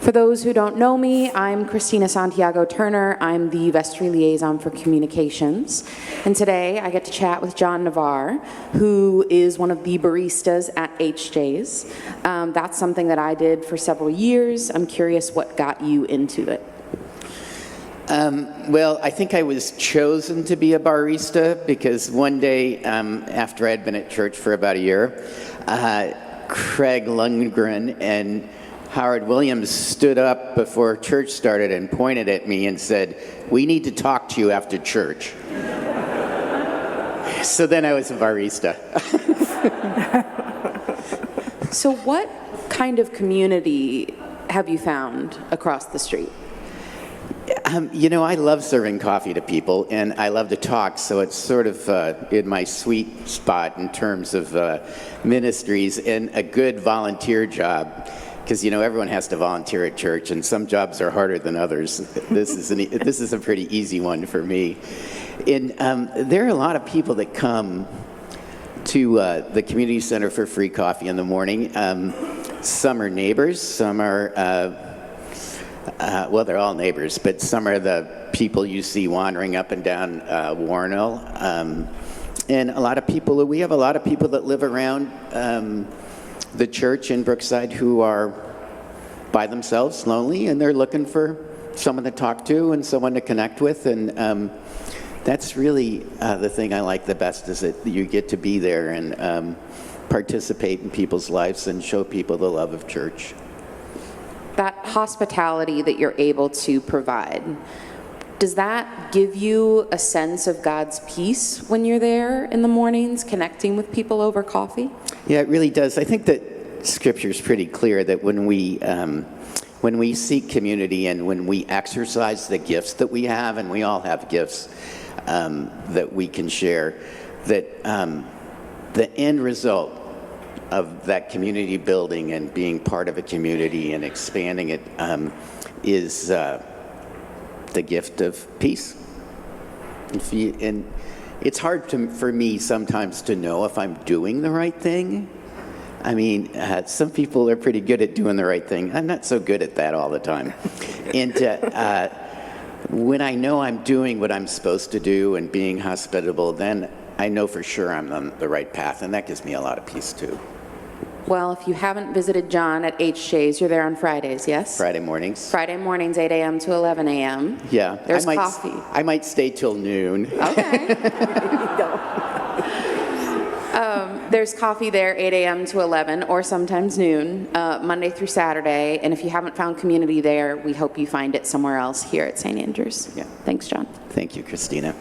For those who don't know me, I'm Christina Santiago Turner. I'm the vestry liaison for communications. And today I get to chat with John Navarre, who is one of the baristas at HJ's. That's something that I did for several years. I'm curious what got you into it. Well, I think I was chosen to be a barista because one day after I had been at church for about a year, Craig Lundgren and Howard Williams stood up before church started and pointed at me and said, "We need to talk to you after church." So then I was a barista. So what kind of community have you found across the street? I love serving coffee to people, and I love to talk, so it's sort of in my sweet spot in terms of ministries and a good volunteer job. Because everyone has to volunteer at church, and some jobs are harder than others. This is a pretty easy one for me. And there are a lot of people that come to the community center for free coffee in the morning. Some are neighbors, some are well, they're all neighbors, but some are the people you see wandering up and down Warnell. And we have a lot of people that live around the church in Brookside who are by themselves, lonely, and they're looking for someone to talk to and someone to connect with. And that's really the thing I like the best, is that you get to be there and participate in people's lives and show people the love of church. That hospitality that you're able to provide, does that give you a sense of God's peace when you're there in the mornings connecting with people over coffee? Yeah, it really does. I think that Scripture is pretty clear that when we seek community and when we exercise the gifts that we have, and we all have gifts that we can share, that the end result of that community building and being part of a community and expanding it is the gift of peace. And it's hard for me sometimes to know if I'm doing the right thing. I mean, some people are pretty good at doing the right thing. I'm not so good at that all the time. And when I know I'm doing what I'm supposed to do and being hospitable, then I know for sure I'm on the right path, and that gives me a lot of peace too. Well, if you haven't visited John at HJ's, you're there on Fridays, yes? Friday mornings. Friday mornings, 8 a.m. to 11 a.m. Yeah. There's coffee. I might stay till noon. Okay. There's coffee there 8 a.m. to 11, or sometimes noon, Monday through Saturday. And if you haven't found community there, we hope you find it somewhere else here at St. Andrews. Yeah. Thanks, John. Thank you, Christina.